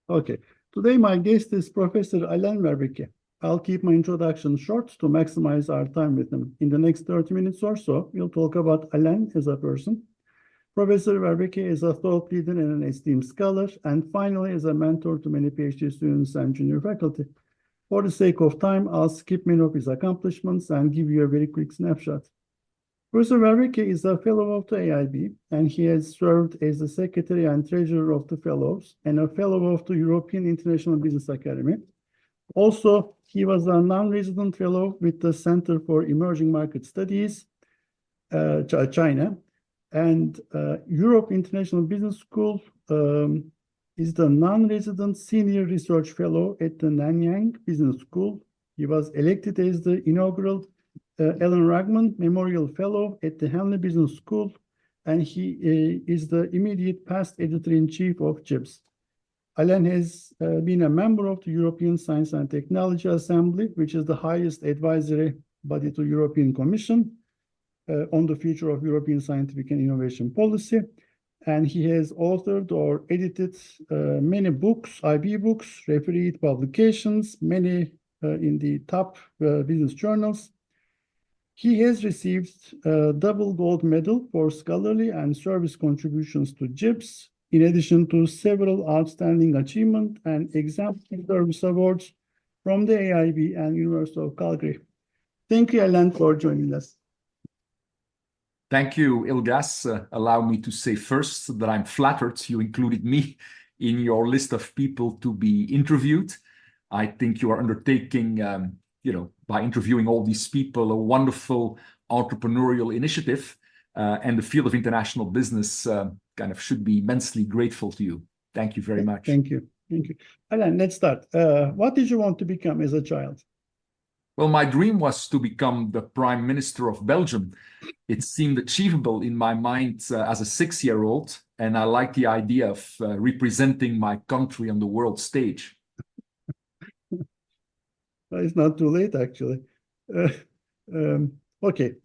Okay. Today, my guest is Professor Alain Verbeke. I'll keep my introduction short to maximize our time with him. In the next 30 minutes or so, we'll talk about Alain as a person. Professor Verbeke is a thought leader and an esteemed scholar, and finally is a mentor to many PhD students and junior faculty. For the sake of time, I'll skip many of his accomplishments and give you a very quick snapshot. Professor Verbeke is a fellow of the AIB, and he has served as the secretary and treasurer of the fellows and a fellow of the European International Business Academy. Also, he was a non-resident fellow with the Center for Emerging Market Studies, China, and Europe International Business School is the non-resident senior research fellow at the Nanyang Business School. He was elected as the inaugural Alain Rugman Memorial Fellow at the Henley Business School, and he is the immediate past editor-in-chief of JIBS. Alain has been a member of the European Science and Technology Assembly, which is the highest advisory body to European Commission on the future of European scientific and innovation policy. And he has authored or edited many books, IB books, refereed publications, many in the top business journals. He has received a double gold medal for scholarly and service contributions to JIBS, in addition to several outstanding achievement and exemplary service awards from the AIB and University of Calgary. Thank you, Alain, for joining us. Thank you, Ilgas. Allow me to say first that I'm flattered you included me in your list of people to be interviewed. I think you are undertaking by interviewing all these people, a wonderful entrepreneurial initiative, and the field of international business kind of should be immensely grateful to you. Thank you very much. Thank you. Thank you. Alain, let's start. What did you want to become as a child? Well, my dream was to become the Prime Minister of Belgium. It seemed achievable in my mind as a 6-year-old, and I liked the idea of representing my country on the world stage. It's not too late, actually. Okay.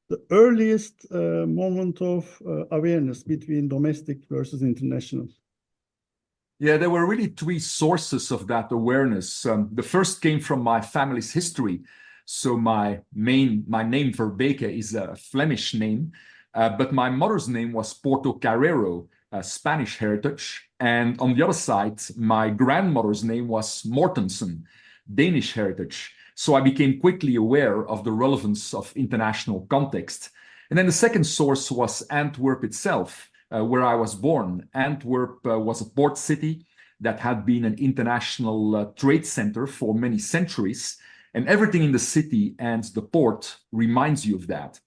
The earliest moment of awareness between domestic versus international. Yeah, there were really 3 sources of that awareness. The first came from my family's history. So my name Verbeke is a Flemish name, but my mother's name was Portocarrero, Spanish heritage. And on the other side, my grandmother's name was Mortensen, Danish heritage. So I became quickly aware of the relevance of international context. And then the second source was Antwerp itself, where I was born. Antwerp was a port city that had been an international trade center for many centuries. And everything in the city and the port reminds you of that.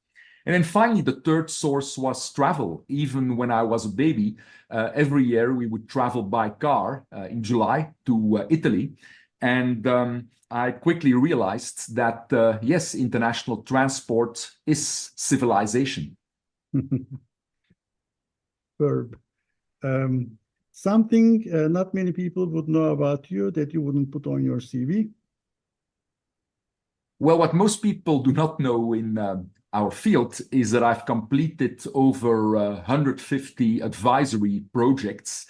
And then finally, the third source was travel. Even when I was a baby, every year we would travel by car in July to Italy. And I quickly realized that, yes, international transport is civilization. Verb. Something not many people would know about you that you wouldn't put on your CV. Well, what most people do not know in our field is that I've completed over 150 advisory projects,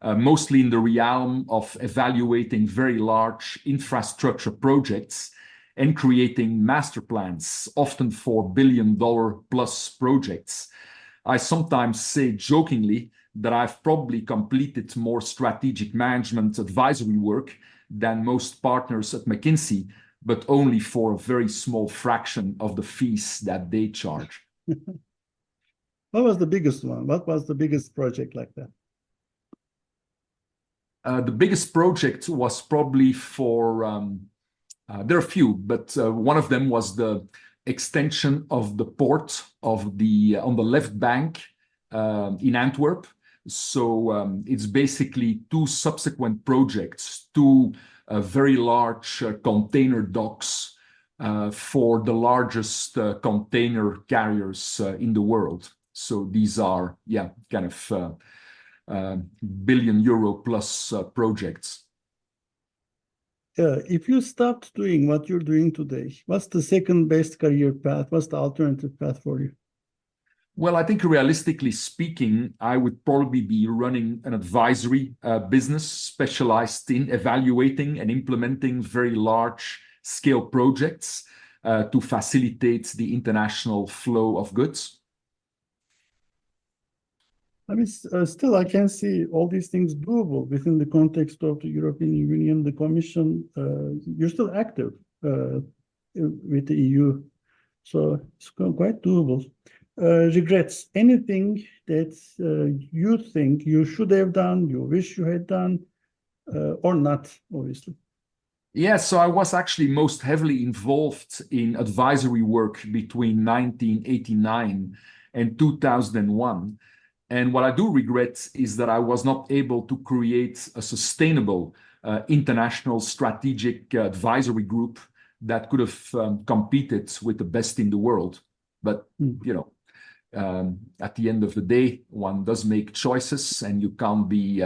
mostly in the realm of evaluating very large infrastructure projects and creating master plans, often for billion-dollar-plus projects. I sometimes say jokingly that I've probably completed more strategic management advisory work than most partners at McKinsey, but only for a very small fraction of the fees that they charge. What was the biggest one? What was the biggest project like that? The biggest project was probably for, there are a few, but one of them was the extension of the port of on the left bank in Antwerp. So it's basically 2 subsequent projects, 2 very large container docks for the largest container carriers in the world. So these are, kind of billion-euro-plus projects. If you stopped doing what you're doing today, what's the second best career path? What's the alternative path for you? Well, I think realistically speaking, I would probably be running an advisory business specialized in evaluating and implementing very large scale projects to facilitate the international flow of goods. I mean, still, I can see all these things doable within the context of the European Union, the Commission. You're still active with the EU, so it's quite doable. Regrets, anything that you think you should have done, you wish you had done, or not, obviously? Yeah, so I was actually most heavily involved in advisory work between 1989 and 2001. And what I do regret is that I was not able to create a sustainable international strategic advisory group that could have competed with the best in the world. But, you know, at the end of the day, one does make choices and you can't be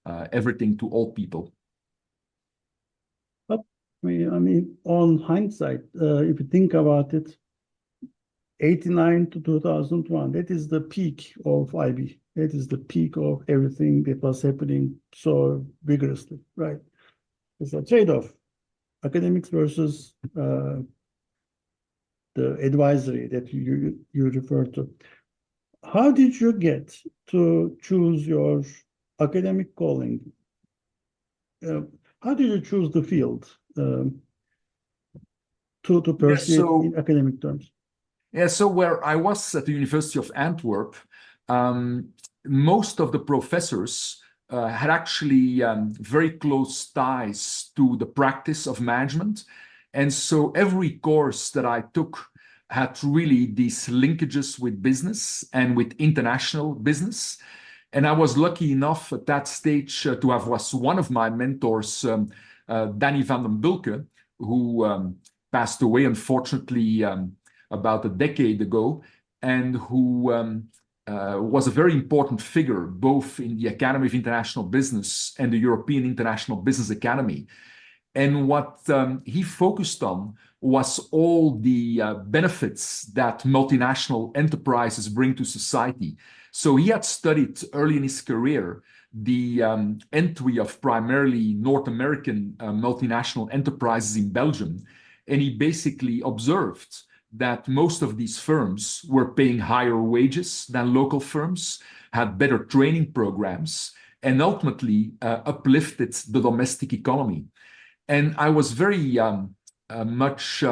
everything to all people. But I mean, on hindsight, if you think about it, 89 to 2001, that is the peak of IB. That is the peak of everything that was happening so vigorously, right? It's a trade-off, academics versus the advisory that you refer to. How did you get to choose your academic calling? How did you choose the field to pursue in academic terms? Yeah, so where I was at the University of Antwerp, most of the professors had actually very close ties to the practice of management. And so every course that I took had really these linkages with business and with international business. And I was lucky enough at that stage to have was one of my mentors, Danny van den Bulke, who passed away, unfortunately, about a decade ago, and who was a very important figure both in the Academy of International Business and the European International Business Academy. And what he focused on was all the benefits that multinational enterprises bring to society. So he had studied early in his career the entry of primarily North American multinational enterprises in Belgium. And he basically observed that most of these firms were paying higher wages than local firms, had better training programs, and ultimately uplifted the domestic economy. And I was very much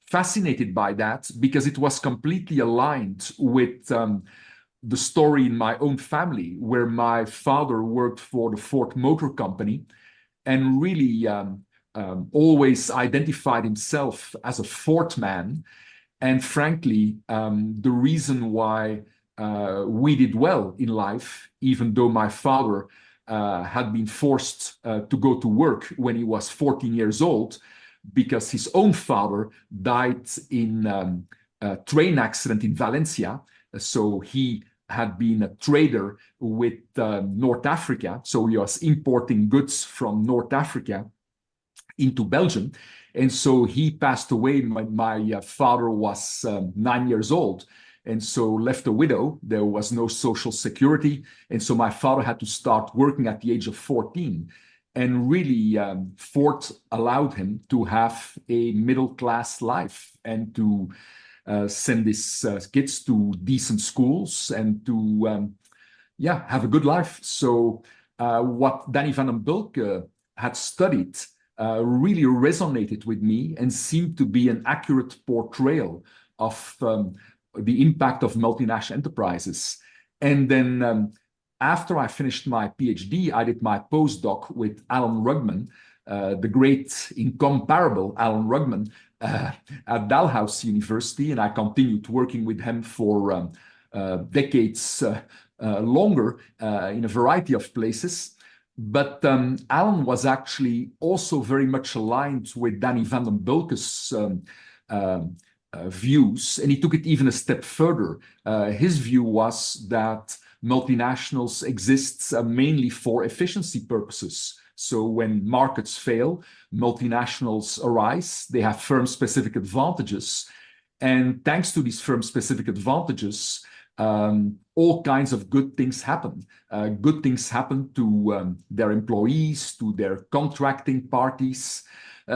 fascinated by that because it was completely aligned with the story in my own family, where my father worked for the Ford Motor Company and really always identified himself as a Ford man. And frankly, the reason why we did well in life, even though my father had been forced to go to work when he was 14 years old, because his own father died in a train accident in Valencia. So he had been a trader with North Africa. So he was importing goods from North Africa into Belgium. And so he passed away. My father was 9 years old, and so left a widow. There was no social security. And so my father had to start working at the age of 14. And really, Ford allowed him to have a middle-class life and to send his kids to decent schools and to, have a good life. So what Danny van den Bulke had studied really resonated with me and seemed to be an accurate portrayal of the impact of multinational enterprises. And then after I finished my PhD, I did my postdoc with Alain Rugman, the great, incomparable Alain Rugman at Dalhousie University. And I continued working with him for decades longer in a variety of places. But Alain was actually also very much aligned with Danny van den Bulke's views, and he took it even a step further. His view was that multinationals exist mainly for efficiency purposes. So when markets fail, multinationals arise, they have firm-specific advantages. And thanks to these firm-specific advantages, all kinds of good things happen. Good things happen to their employees, to their contracting parties.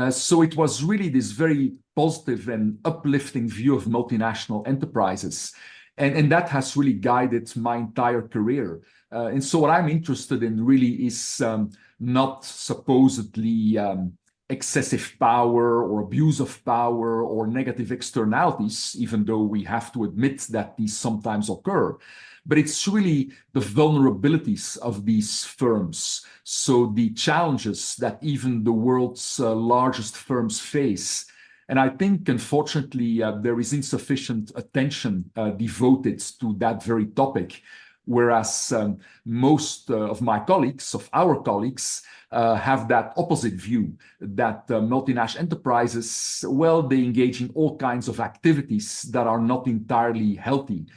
So it was really this very positive and uplifting view of multinational enterprises. And that has really guided my entire career. And so what I'm interested in really is not supposedly excessive power or abuse of power or negative externalities, even though we have to admit that these sometimes occur. But it's really the vulnerabilities of these firms. So the challenges that even the world's largest firms face. And I think, unfortunately, there is insufficient attention devoted to that very topic. Whereas most of my colleagues, of our colleagues, have that opposite view, that multinational enterprises, well, they engage in all kinds of activities that are not entirely healthy.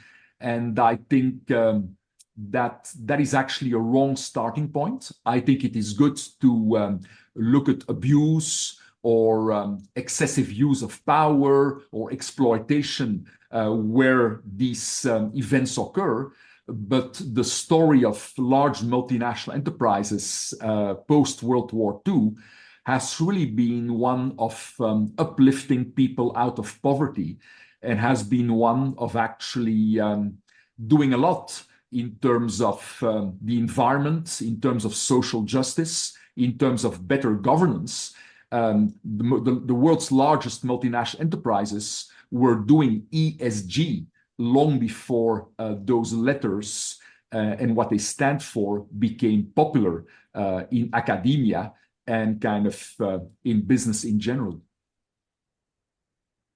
And I think that is actually a wrong starting point. I think it is good to look at abuse or excessive use of power or exploitation where these events occur. But the story of large multinational enterprises post-World War II has really been one of uplifting people out of poverty and has been one of actually doing a lot in terms of the environment, in terms of social justice, in terms of better governance. The world's largest multinational enterprises were doing ESG long before those letters and what they stand for became popular in academia and kind of in business in general.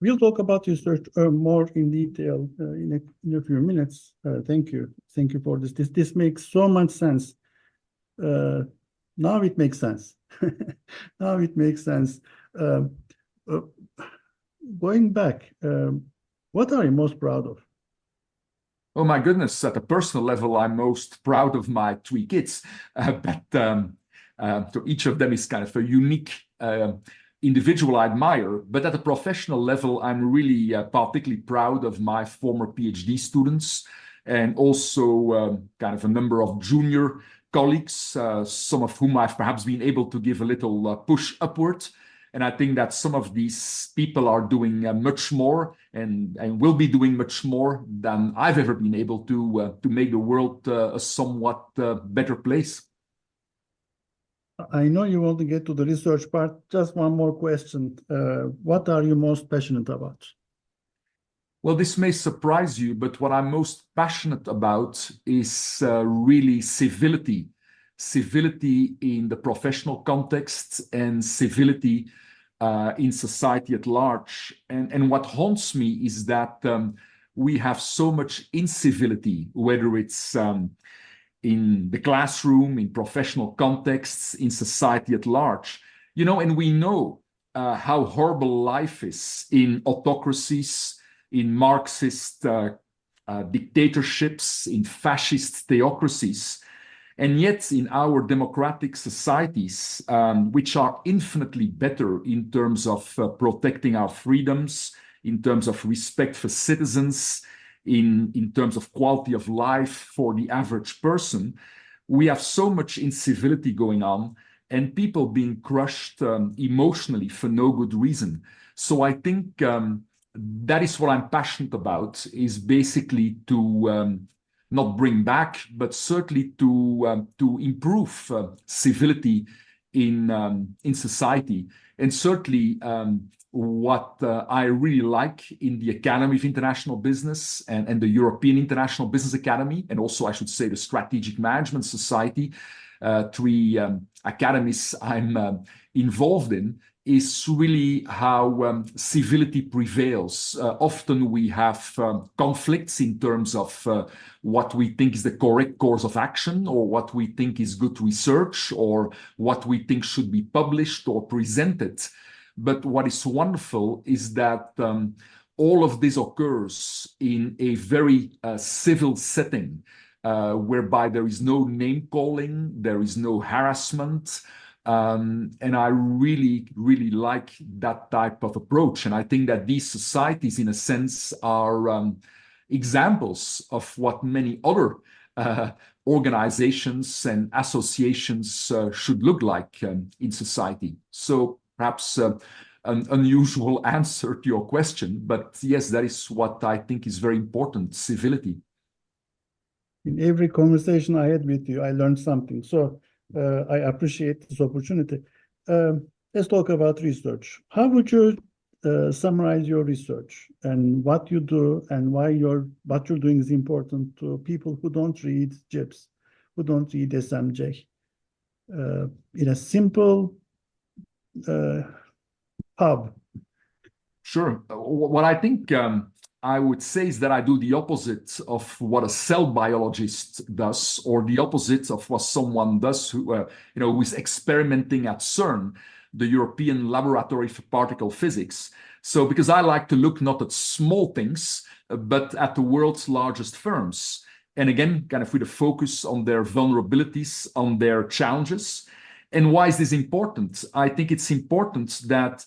We'll talk about research more in detail in a few minutes. Thank you. Thank you for this. This makes so much sense. Now it makes sense. Now it makes sense. Going back, what are you most proud of? Oh my goodness, at a personal level, I'm most proud of my 3 kids. So each of them is kind of a unique individual I admire. But at a professional level, I'm really particularly proud of my former PhD students and also kind of a number of junior colleagues, some of whom I've perhaps been able to give a little push upward. And I think that some of these people are doing much more and will be doing much more than I've ever been able to make the world a somewhat better place. I know you want to get to the research part. Just one more question. What are you most passionate about? Well, this may surprise you, but what I'm most passionate about is really civility. Civility in the professional context and civility in society at large. And what haunts me is that we have so much incivility, whether it's in the classroom, in professional contexts, in society at large. You know, and we know how horrible life is in autocracies, in Marxist dictatorships, in fascist theocracies. And yet in our democratic societies, which are infinitely better in terms of protecting our freedoms, in terms of respect for citizens, in terms of quality of life for the average person, we have so much incivility going on and people being crushed emotionally for no good reason. So I think that is what I'm passionate about, is basically to not bring back, but certainly to improve civility in society. And certainly what I really like in the Academy of International Business and the European International Business Academy, and also I should say the Strategic Management Society, 3 academies I'm involved in, is really how civility prevails. Often we have conflicts in terms of what we think is the correct course of action, or what we think is good research, or what we think should be published or presented. But what is wonderful is that all of this occurs in a very civil setting, whereby there is no name calling, there is no harassment. And I really, really like that type of approach. And I think that these societies, in a sense, are examples of what many other organizations and associations should look like in society. So perhaps an unusual answer to your question, but yes, that is what I think is very important, civility. In every conversation I had with you, I learned something. So I appreciate this opportunity. Let's talk about research. How would you summarize your research and what you do and why what you're doing is important to people who don't read JIBS, who don't read SMJ? In a simple hub. Sure. What I think I would say is that I do the opposite of what a cell biologist does, or the opposite of what someone does who, who is experimenting at CERN, the European Laboratory for Particle Physics. So, because I like to look not at small things, but at the world's largest firms. And again, kind of with a focus on their vulnerabilities, on their challenges. And why is this important? I think it's important that,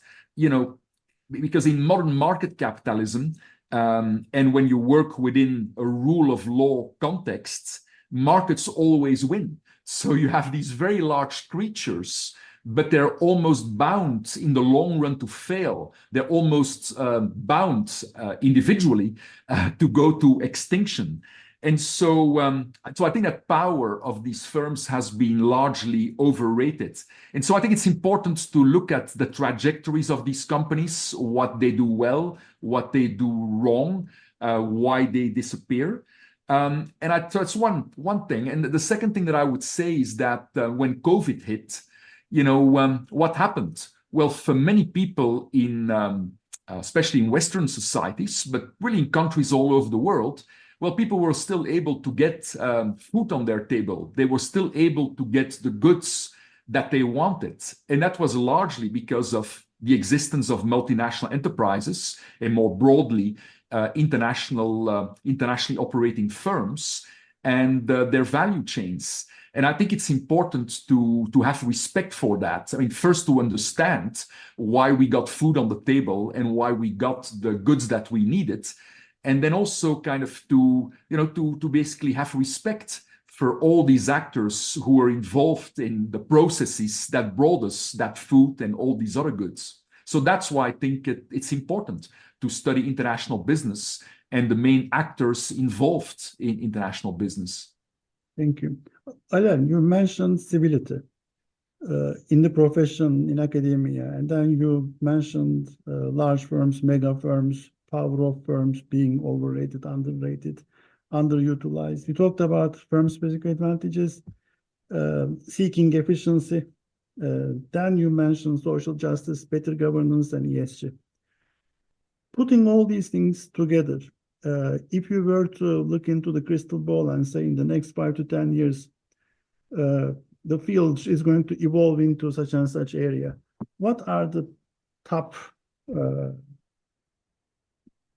because in modern market capitalism, and when you work within a rule of law context, markets always win. So you have these very large creatures, but they're almost bound in the long run to fail. They're almost bound individually to go to extinction. And so I think that power of these firms has been largely overrated. And so I think it's important to look at the trajectories of these companies, what they do well, what they do wrong, why they disappear. And that's one thing. And the second thing that I would say is that when COVID hit, what happened? Well, for many people especially in Western societies, but really in countries all over the world, well, people were still able to get food on their table. They were still able to get the goods that they wanted. And that was largely because of the existence of multinational enterprises and more broadly, internationally operating firms and their value chains. And I think it's important to have respect for that. I mean, first to understand why we got food on the table and why we got the goods that we needed. And then also kind of to basically have respect for all these actors who are involved in the processes that brought us that food and all these other goods. So that's why I think it's important to study international business and the main actors involved in international business. Thank you. Alain, you mentioned civility in the profession, in academia, and then you mentioned large firms, mega firms, power of firms being overrated, underrated, underutilized. You talked about firm-specific advantages, seeking efficiency. Then you mentioned social justice, better governance, and ESG. Putting all these things together, if you were to look into the crystal ball and say in the next 5 to 10 years, the field is going to evolve into such and such area, what are the top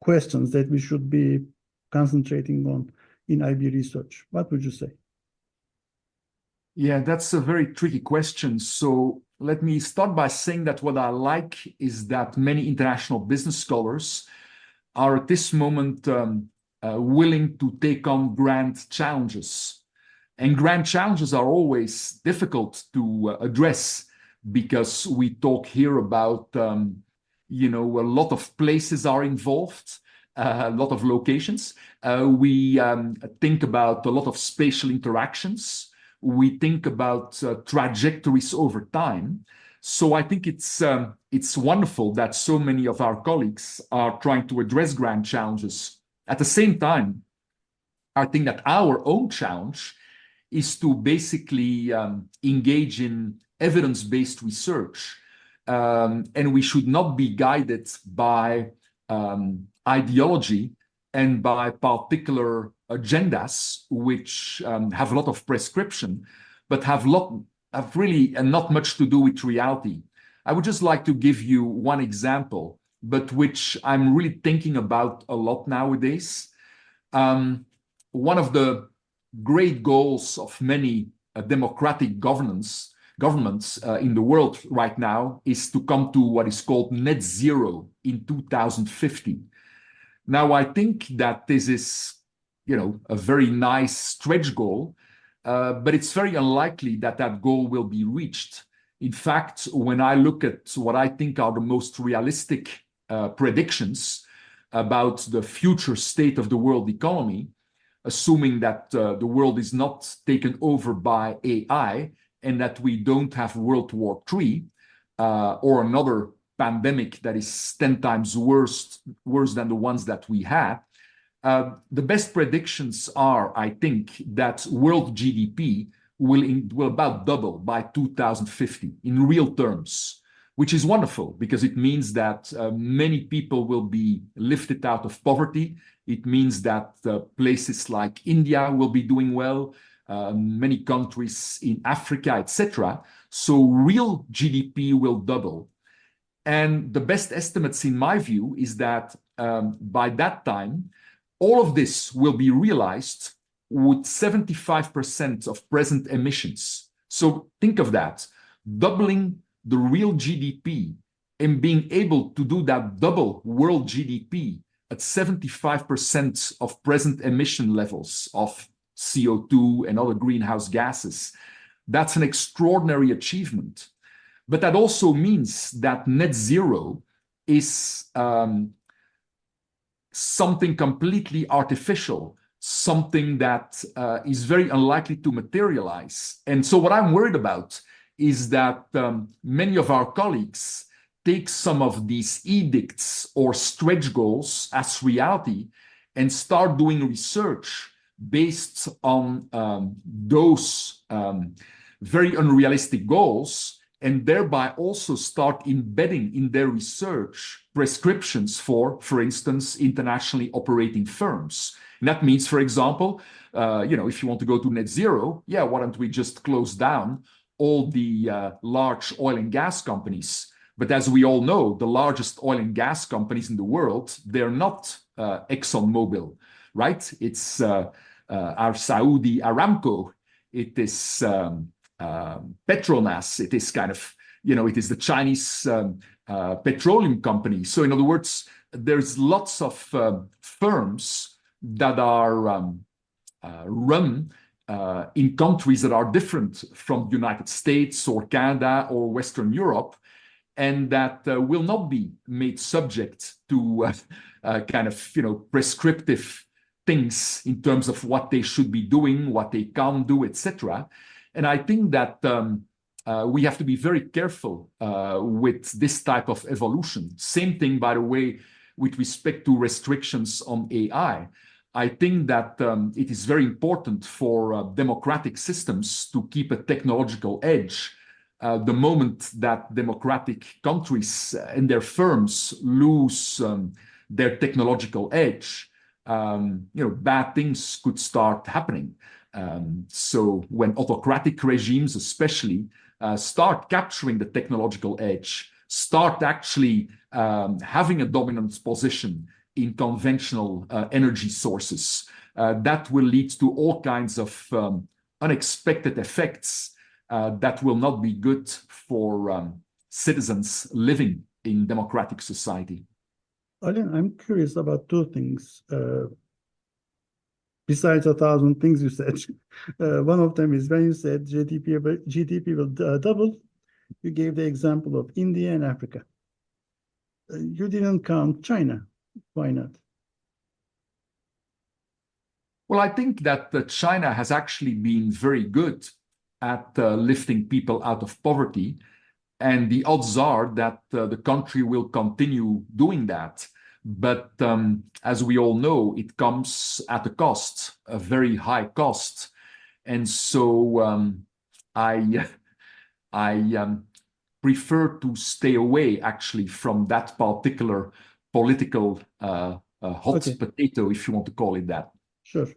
questions that we should be concentrating on in IB research? What would you say? Yeah, that's a very tricky question. So let me start by saying that what I like is that many international business scholars are at this moment willing to take on grand challenges. And grand challenges are always difficult to address because we talk here about a lot of places are involved, a lot of locations. We think about a lot of spatial interactions. We think about trajectories over time. So I think it's wonderful that so many of our colleagues are trying to address grand challenges. At the same time, I think that our own challenge is to basically engage in evidence-based research. And we should not be guided by ideology and by particular agendas, which have a lot of prescription, but have really not much to do with reality. I would just like to give you one example, but which I'm really thinking about a lot nowadays. One of the great goals of many democratic governments in the world right now is to come to what is called net zero in 2050. Now, I think that this is, a very nice stretch goal, but it's very unlikely that that goal will be reached. In fact, when I look at what I think are the most realistic predictions about the future state of the world economy, assuming that the world is not taken over by AI and that we don't have World War III or another pandemic that is 10 times worse than the ones that we had, the best predictions are, I think, that world GDP will about double by 2050 in real terms, which is wonderful because it means that many people will be lifted out of poverty. It means that places like India will be doing well, many countries in Africa, etc. So real GDP will double. And the best estimates, in my view, is that by that time, all of this will be realized with 75% of present emissions. So think of that, doubling the real GDP and being able to do that double world GDP at 75% of present emission levels of CO2 and other greenhouse gases. That's an extraordinary achievement. But that also means that net zero is something completely artificial, something that is very unlikely to materialize. And so what I'm worried about is that many of our colleagues take some of these edicts or stretch goals as reality and start doing research based on those very unrealistic goals, and thereby also start embedding in their research prescriptions for instance, internationally operating firms. And that means, for example, if you want to go to net zero, why don't we just close down all the large oil and gas companies? But as we all know, the largest oil and gas companies in the world, they're not ExxonMobil, right? It's our Saudi Aramco. It is Petronas. It is kind of, it is the Chinese petroleum company. So in other words, there's lots of firms that are run in countries that are different from the United States or Canada or Western Europe, and that will not be made subject to prescriptive things in terms of what they should be doing, what they can't do, etc. And I think that we have to be very careful with this type of evolution. Same thing, by the way, with respect to restrictions on AI. I think that it is very important for democratic systems to keep a technological edge. The moment that democratic countries and their firms lose their technological edge, bad things could start happening. So when autocratic regimes especially start capturing the technological edge, start actually having a dominant position in conventional energy sources, that will lead to all kinds of unexpected effects that will not be good for citizens living in democratic society. Alain, I'm curious about two things. Besides 1,000 things you said, one of them is when you said GDP will double, you gave the example of India and Africa. You didn't count China. Why not? Well, I think that China has actually been very good at lifting people out of poverty, and the odds are that the country will continue doing that. But as we all know, it comes at a cost, a very high cost. And so I prefer to stay away, actually, from that particular political hot potato, if you want to call it that. Sure.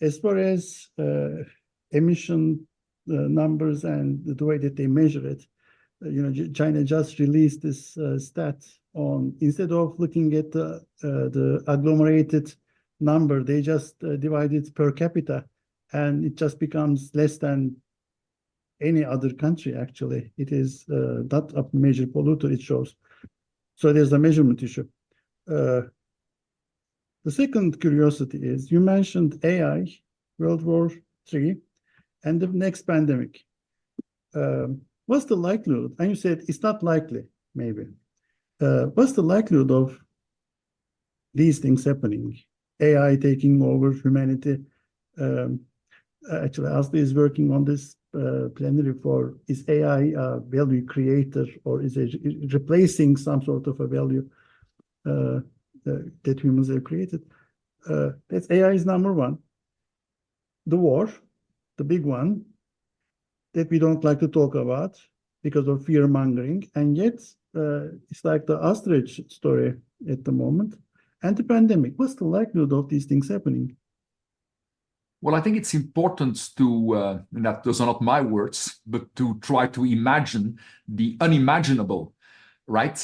As far as emission numbers and the way that they measure it, China just released this stat on, instead of looking at the agglomerated number, they just divide it per capita, and it just becomes less than any other country, actually. It is not a major polluter, it shows. So there's a measurement issue. The second curiosity is, you mentioned AI, World War III, and the next pandemic. What's the likelihood? And you said it's not likely, maybe. What's the likelihood of these things happening? AI taking over humanity. Actually, ASDE is working on this plenary for, is AI a value creator, or is it replacing some sort of a value that humans have created? That's AI is number one. The war, the big one, that we don't like to talk about because of fear mongering, and yet it's like the ostrich story at the moment. And the pandemic, what's the likelihood of these things happening? Well, I think it's important to, and that those are not my words, but to try to imagine the unimaginable, right?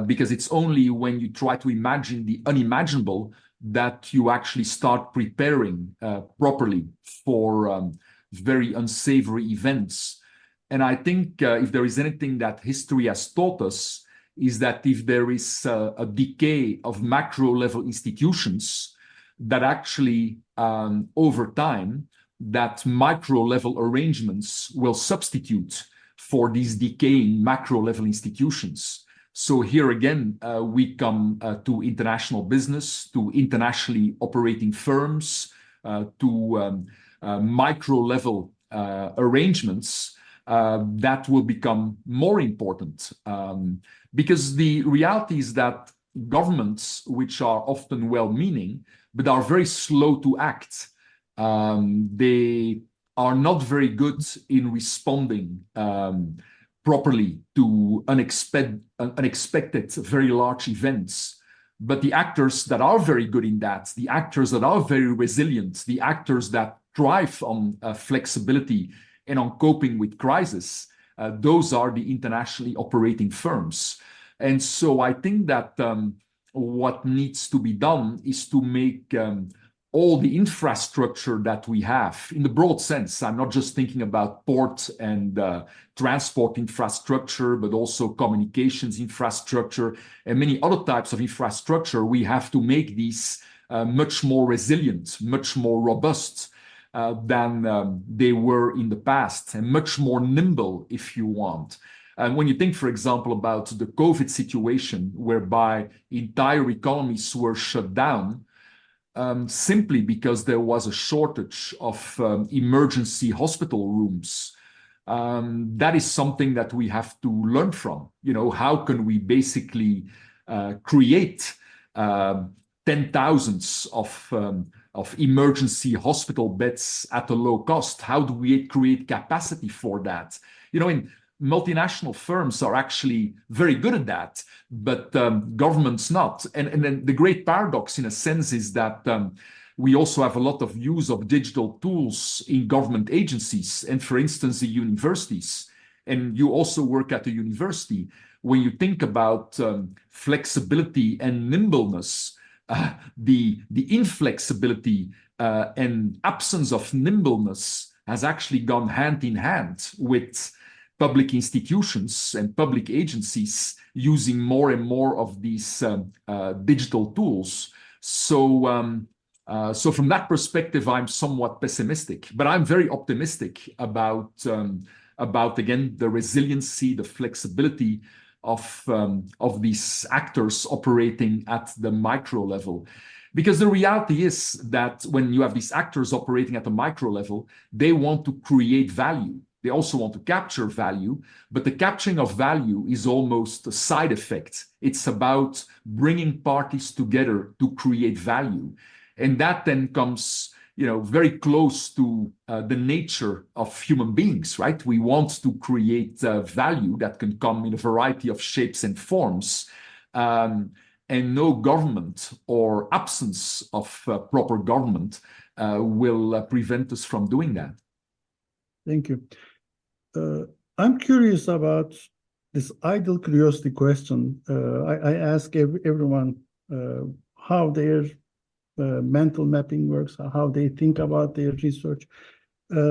Because it's only when you try to imagine the unimaginable that you actually start preparing properly for very unsavory events. And I think if there is anything that history has taught us, is that if there is a decay of macro level institutions, that actually over time, that micro level arrangements will substitute for these decaying macro level institutions. So here again, we come to international business, to internationally operating firms, to micro level arrangements that will become more important. Because the reality is that governments, which are often well-meaning, but are very slow to act, they are not very good in responding properly to unexpected, very large events. But the actors that are very good in that, the actors that are very resilient, the actors that thrive on flexibility and on coping with crisis, those are the internationally operating firms. And so I think that what needs to be done is to make all the infrastructure that we have, in the broad sense, I'm not just thinking about port and transport infrastructure, but also communications infrastructure and many other types of infrastructure, we have to make these much more resilient, much more robust than they were in the past, and much more nimble, if you want. And when you think, for example, about the COVID situation, whereby entire economies were shut down, simply because there was a shortage of emergency hospital rooms, that is something that we have to learn from. You know, how can we basically create 10,000s of emergency hospital beds at a low cost? How do we create capacity for that? You know, multinational firms are actually very good at that, but governments not. And then the great paradox, in a sense, is that we also have a lot of use of digital tools in government agencies, and for instance, the universities. And you also work at a university. When you think about flexibility and nimbleness, the inflexibility and absence of nimbleness has actually gone hand in hand with public institutions and public agencies using more and more of these digital tools. So from that perspective, I'm somewhat pessimistic, but I'm very optimistic about again, the resiliency, the flexibility of these actors operating at the micro level. Because the reality is that when you have these actors operating at the micro level, they want to create value. They also want to capture value, but the capturing of value is almost a side effect. It's about bringing parties together to create value. And that then comes, you know, very close to the nature of human beings, right? We want to create value that can come in a variety of shapes and forms. And no government or absence of proper government will prevent us from doing that. Thank you. I'm curious about this idle curiosity question. I ask everyone how their mental mapping works, how they think about their research.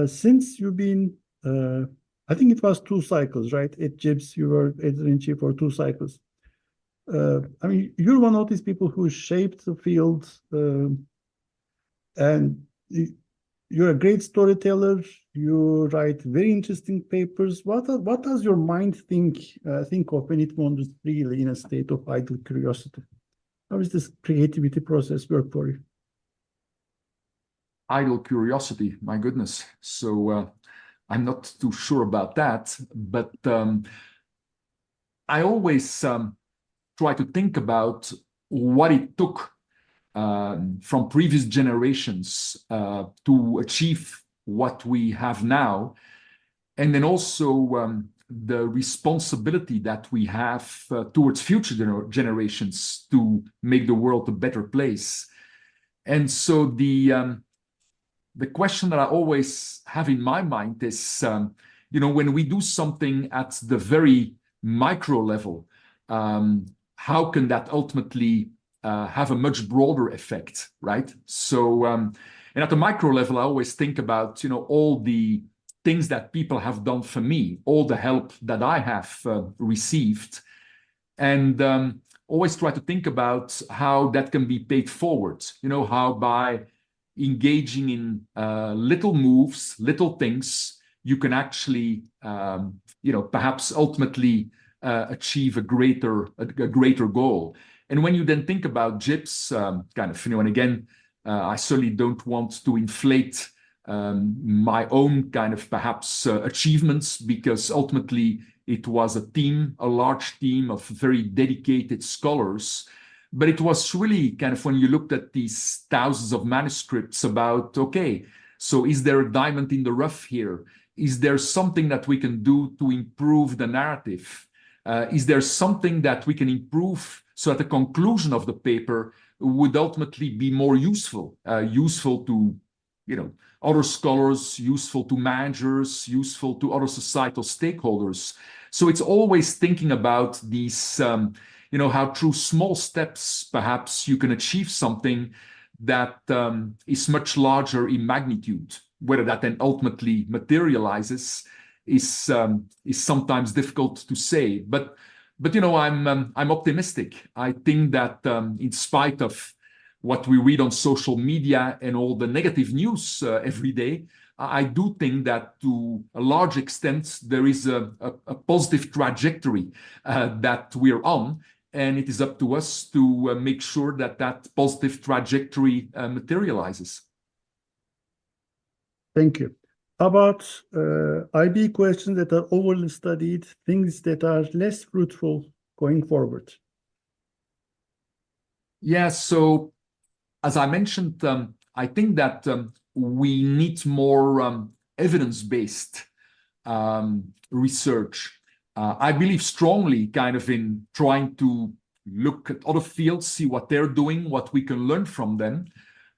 Since you've been, I think it was 2 cycles, right? At JIBS, you were editor-in-chief for 2 cycles. I mean, you're one of these people who shaped the field, and you're a great storyteller. You write very interesting papers. What does your mind think of when it wanders freely in a state of idle curiosity? How is this creativity process work for you? Idle curiosity, my goodness. So I'm not too sure about that, but I always try to think about what it took from previous generations to achieve what we have now, and then also the responsibility that we have towards future generations to make the world a better place. And so the question that I always have in my mind is, when we do something at the very micro level, how can that ultimately have a much broader effect, right? So, and at the micro level, I always think about, all the things that people have done for me, all the help that I have received, and always try to think about how that can be paid forward, how by engaging in little moves, little things, you can actually, perhaps ultimately achieve a greater goal. And when you then think about JIBS, and again, I certainly don't want to inflate my own kind of perhaps achievements, because ultimately it was a large team of very dedicated scholars. But it was really kind of when you looked at these thousands of manuscripts about, okay, so is there a diamond in the rough here? Is there something that we can do to improve the narrative? Is there something that we can improve so that the conclusion of the paper would ultimately be more useful to, other scholars, useful to managers, useful to other societal stakeholders? So it's always thinking about these, how through small steps, perhaps you can achieve something that is much larger in magnitude. Whether that then ultimately materializes is sometimes difficult to say. But I'm optimistic. I think that in spite of what we read on social media and all the negative news every day, I do think that to a large extent there is a positive trajectory that we're on. And it is up to us to make sure that positive trajectory materializes. Thank you. How about IB questions that are overly studied, things that are less fruitful going forward? Yeah, so as I mentioned, I think that we need more evidence-based research. I believe strongly kind of in trying to look at other fields, see what they're doing, what we can learn from them.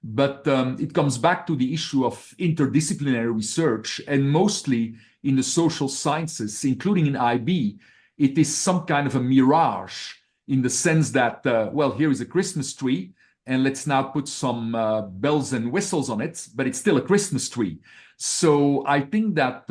But it comes back to the issue of interdisciplinary research, and mostly in the social sciences, including in IB, it is some kind of a mirage in the sense that, here is a Christmas tree, and let's now put some bells and whistles on it, but it's still a Christmas tree. So I think that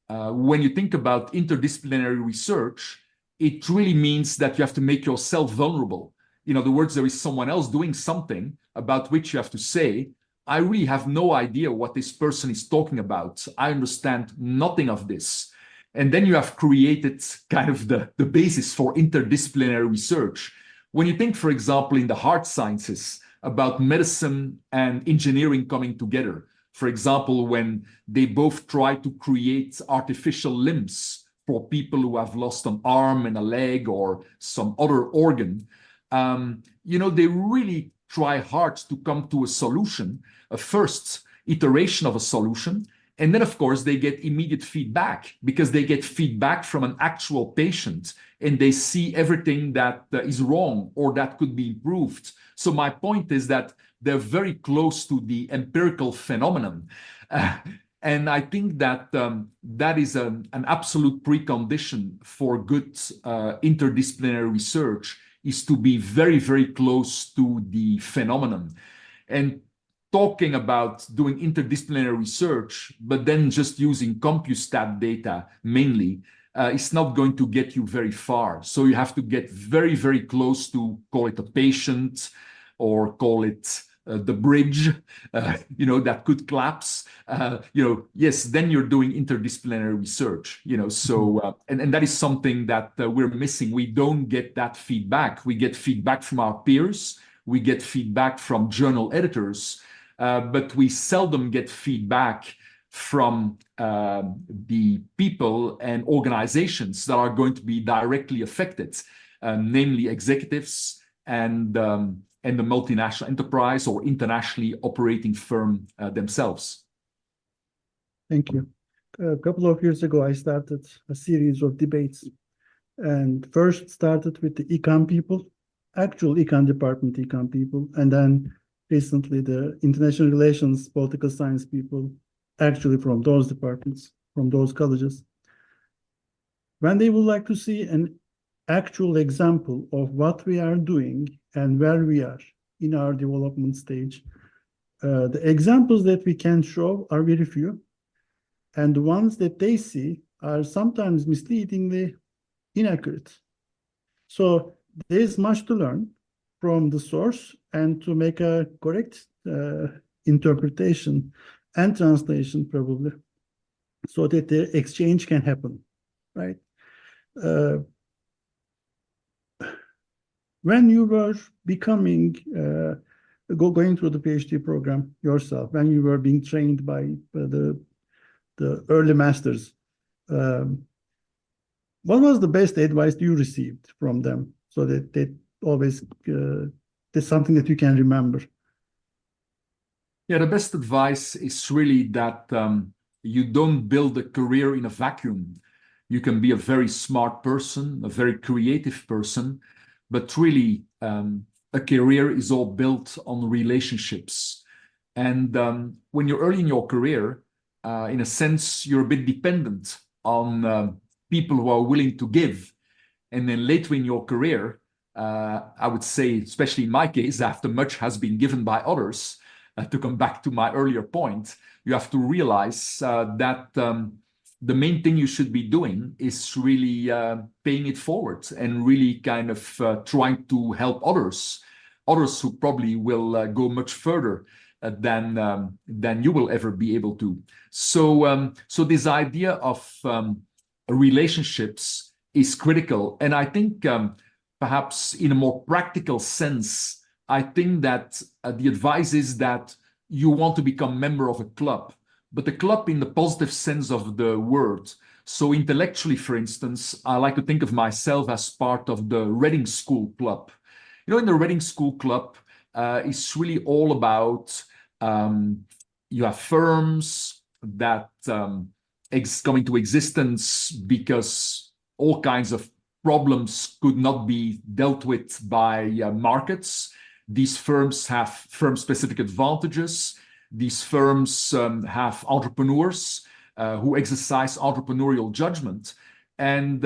when you think about interdisciplinary research, it really means that you have to make yourself vulnerable. In other words, there is someone else doing something about which you have to say, I really have no idea what this person is talking about. I understand nothing of this. And then you have created kind of the basis for interdisciplinary research. When you think, for example, in the hard sciences about medicine and engineering coming together, for example, when they both try to create artificial limbs for people who have lost an arm and a leg or some other organ, they really try hard to come to a solution, a first iteration of a solution. And then, of course, they get immediate feedback because they get feedback from an actual patient and they see everything that is wrong or that could be improved. So my point is that they're very close to the empirical phenomenon. And I think that that is an absolute precondition for good interdisciplinary research, is to be very, very close to the phenomenon. And talking about doing interdisciplinary research, but then just using CompuStat data mainly, is not going to get you very far. So you have to get very, very close to, call it a patient, or call it the bridge, that could collapse. Yes, then you're doing interdisciplinary research, so, and that is something that we're missing. We don't get that feedback. We get feedback from our peers. We get feedback from journal editors, but we seldom get feedback from the people and organizations that are going to be directly affected, namely executives and the multinational enterprise or internationally operating firm themselves. Thank you. A couple of years ago, I started a series of debates, and first started with the econ people, actual econ department econ people, and then recently the international relations, political science people, actually from those departments, from those colleges. When they would like to see an actual example of what we are doing and where we are in our development stage, the examples that we can show are very few, and the ones that they see are sometimes misleadingly inaccurate. So there is much to learn from the source and to make a correct interpretation and translation probably, so that the exchange can happen, right? When you were becoming, going through the PhD program yourself, when you were being trained by the early masters, what was the best advice you received from them, so that they always, there's something that you can remember? Yeah, the best advice is really that you don't build a career in a vacuum. You can be a very smart person, a very creative person, but really a career is all built on relationships. And when you're early in your career, in a sense, you're a bit dependent on people who are willing to give. And then later in your career, I would say, especially in my case, after much has been given by others, to come back to my earlier point, you have to realize that the main thing you should be doing is really paying it forward and really kind of trying to help others who probably will go much further than you will ever be able to. So this idea of relationships is critical. And I think perhaps in a more practical sense, I think that the advice is that you want to become a member of a club, but the club in the positive sense of the word. So intellectually, for instance, I like to think of myself as part of the Reading School Club. In the Reading School Club, it's really all about, you have firms that come into existence because all kinds of problems could not be dealt with by markets. These firms have firm-specific advantages. These firms have entrepreneurs who exercise entrepreneurial judgment, and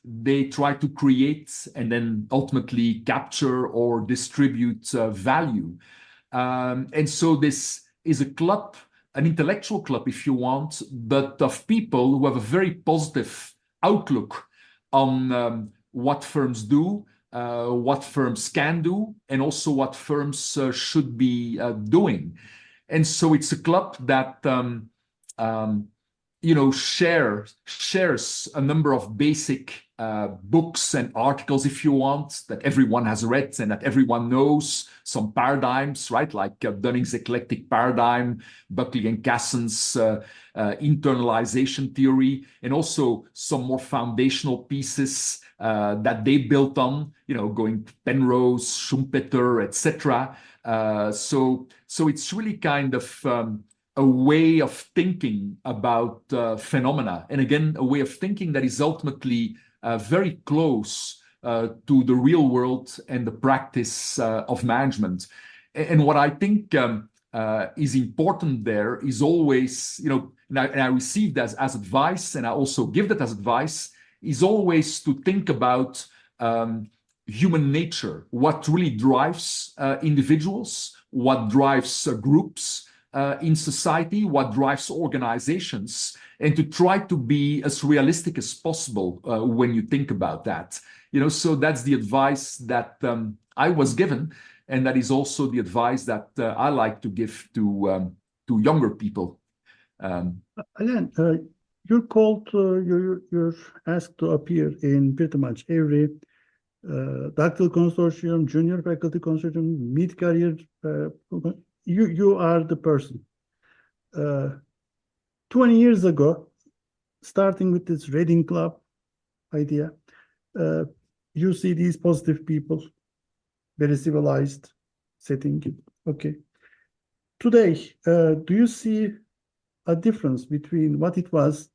they try to create and then ultimately capture or distribute value. And so this is a club, an intellectual club, if you want, but of people who have a very positive outlook on what firms do, what firms can do, and also what firms should be doing. And so it's a club that shares a number of basic books and articles, if you want, that everyone has read and that everyone knows. Some paradigms, right, like Dunning's eclectic paradigm, Buckley and Casson's internalization theory, and also some more foundational pieces that they built on, going to Penrose, Schumpeter, etc. So it's really kind of a way of thinking about phenomena, and again, a way of thinking that is ultimately very close to the real world and the practice of management. And what I think is important there is always, and I received that as advice, and I also give that as advice, is always to think about human nature, what really drives individuals, what drives groups, in society, what drives organizations, and to try to be as realistic as possible when you think about that. So that's the advice that I was given, and that is also the advice that I like to give to younger people. Alain, you're called, you're asked to appear in pretty much every doctoral consortium, junior faculty consortium, mid-career. You are the person. 20 years ago, starting with this reading club idea, you see these positive people, very civilized setting. Okay. Today, do you see a difference between what it was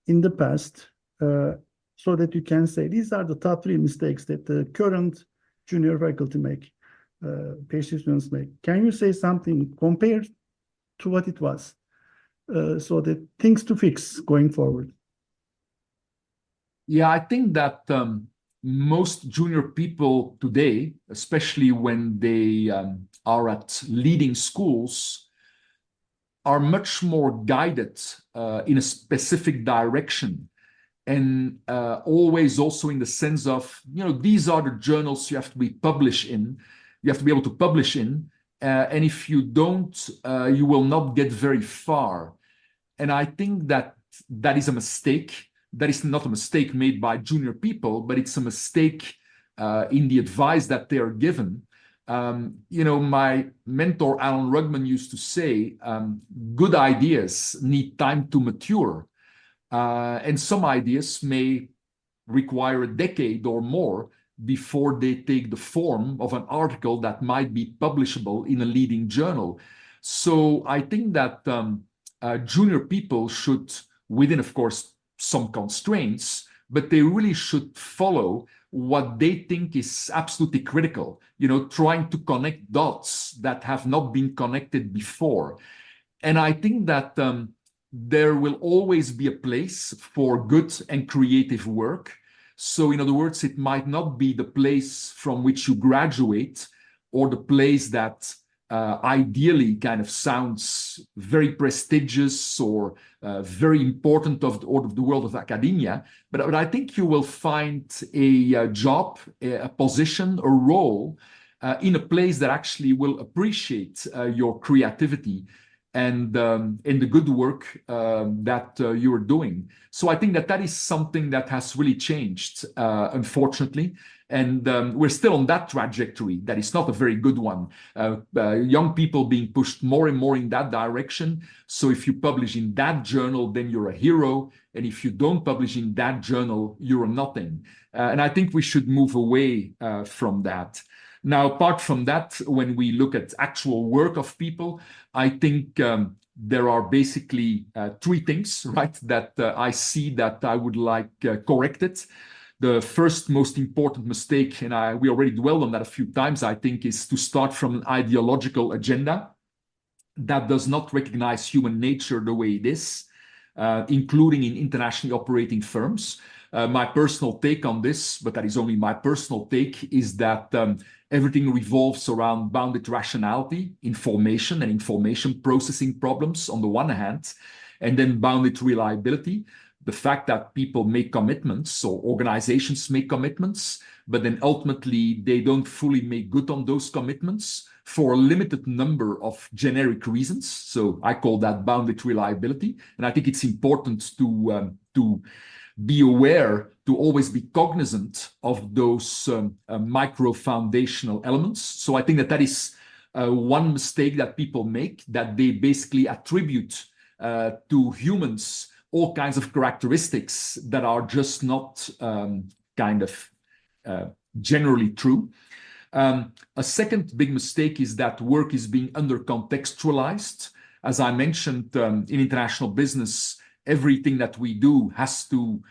in the past, so that you can say these are the top 3 mistakes that the current junior faculty make, PhD students make? Can you say something compared to what it was, so that things to fix going forward? Yeah, I think that most junior people today, especially when they are at leading schools, are much more guided in a specific direction, and always also in the sense of, these are the journals you have to be published in, you have to be able to publish in, and if you don't, you will not get very far. And I think that that is a mistake. That is not a mistake made by junior people, but it's a mistake in the advice that they are given. My mentor, Alain Rugman, used to say, good ideas need time to mature. And some ideas may require a decade or more before they take the form of an article that might be publishable in a leading journal. So I think that junior people should, within, of course, some constraints, but they really should follow what they think is absolutely critical, trying to connect dots that have not been connected before. And I think that there will always be a place for good and creative work. So in other words, it might not be the place from which you graduate or the place that ideally kind of sounds very prestigious or very important of the world of academia, but I think you will find a job, a position, a role in a place that actually will appreciate your creativity and in the good work that you are doing. So I think that is something that has really changed, unfortunately. And we're still on that trajectory. That is not a very good one. Young people being pushed more and more in that direction. So if you publish in that journal, then you're a hero. And if you don't publish in that journal, you're nothing. And I think we should move away from that. Now, apart from that, when we look at actual work of people, I think there are basically 3 things, right, that I see that I would like corrected. The first most important mistake, and we already dwelled on that a few times, I think, is to start from an ideological agenda that does not recognize human nature the way it is, including in internationally operating firms. My personal take on this, but that is only my personal take, is that everything revolves around bounded rationality, information and information processing problems on the one hand, and then bounded reliability. The fact that people make commitments or organizations make commitments, but then ultimately they don't fully make good on those commitments for a limited number of generic reasons. So I call that bounded reliability. And I think it's important to be aware, to always be cognizant of those micro foundational elements. So I think that is one mistake that people make, that they basically attribute to humans all kinds of characteristics that are just not generally true. A second big mistake is that work is being under-contextualized. As I mentioned, in international business, everything that we do has to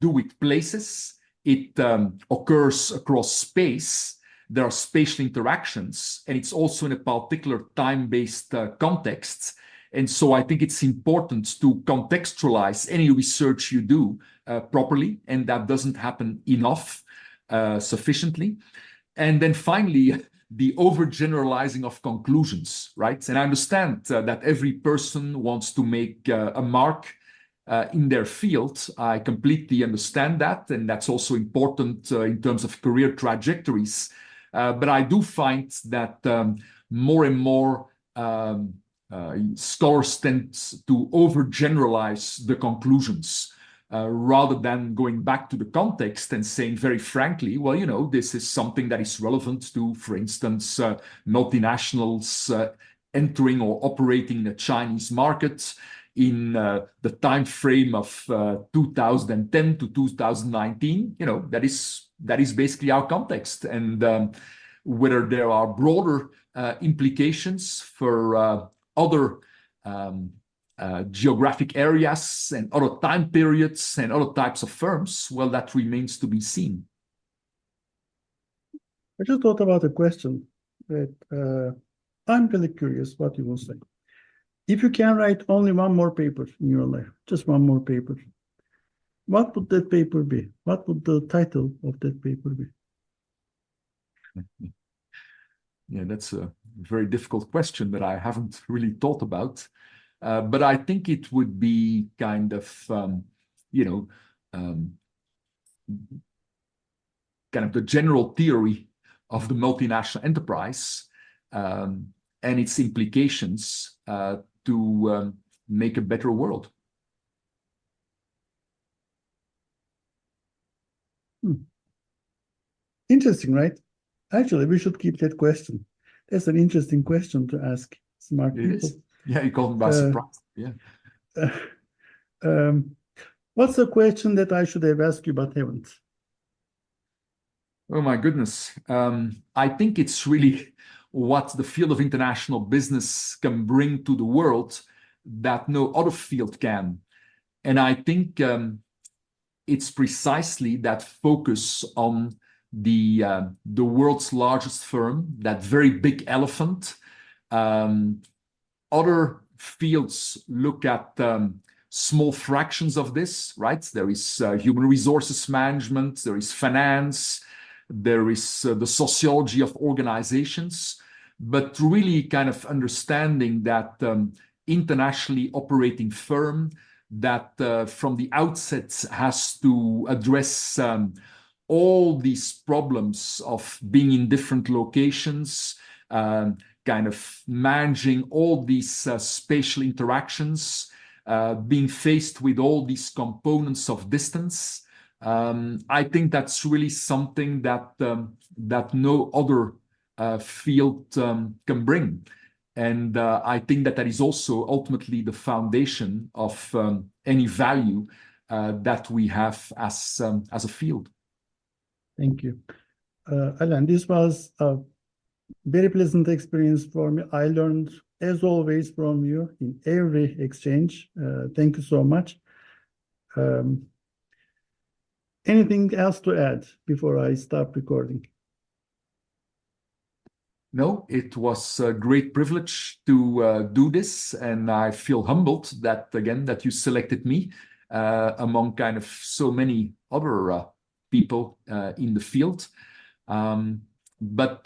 do with places. It occurs across space. There are spatial interactions, and it's also in a particular time-based context. And so I think it's important to contextualize any research you do properly, and that doesn't happen enough, sufficiently. And then finally, the overgeneralizing of conclusions, right? And I understand that every person wants to make a mark in their field. I completely understand that, and that's also important in terms of career trajectories. But I do find that more and more scholars tend to overgeneralize the conclusions rather than going back to the context and saying very frankly, well, you know, this is something that is relevant to, for instance, multinationals entering or operating in the Chinese market in the time frame of 2010 to 2019. You know, that is basically our context. And whether there are broader implications for other geographic areas and other time periods and other types of firms, well, that remains to be seen. I just thought about a question that I'm really curious what you will say. If you can write only one more paper in your life, just one more paper, what would that paper be? What would the title of that paper be? Yeah, that's a very difficult question that I haven't really thought about. But I think it would be kind of, kind of the general theory of the multinational enterprise and its implications to make a better world. Interesting, right? Actually, we should keep that question. That's an interesting question to ask smart people. It is. Yeah, you caught me by surprise. Yeah. What's the question that I should have asked you but haven't? Oh my goodness. I think it's really what the field of international business can bring to the world that no other field can. And I think it's precisely that focus on the world's largest firm, that very big elephant. Other fields look at small fractions of this, right? There is human resources management, there is finance, there is the sociology of organizations, but really kind of understanding that internationally operating firm that from the outset has to address all these problems of being in different locations, kind of managing all these spatial interactions, being faced with all these components of distance. I think that's really something that that no other field can bring. And I think that that is also ultimately the foundation of any value that we have as a field. Thank you. Alain, this was a very pleasant experience for me. I learned, as always, from you in every exchange. Thank you so much. Anything else to add before I stop recording? No, it was a great privilege to do this, and I feel humbled that, again, that you selected me among kind of so many other people in the field. But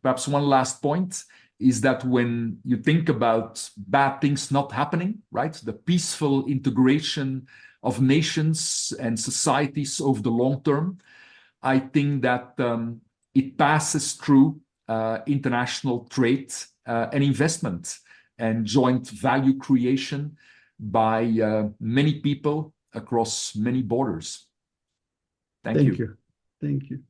perhaps one last point is that when you think about bad things not happening, right, the peaceful integration of nations and societies over the long term, I think that it passes through international trade and investment and joint value creation by many people across many borders. Thank you. Thank you.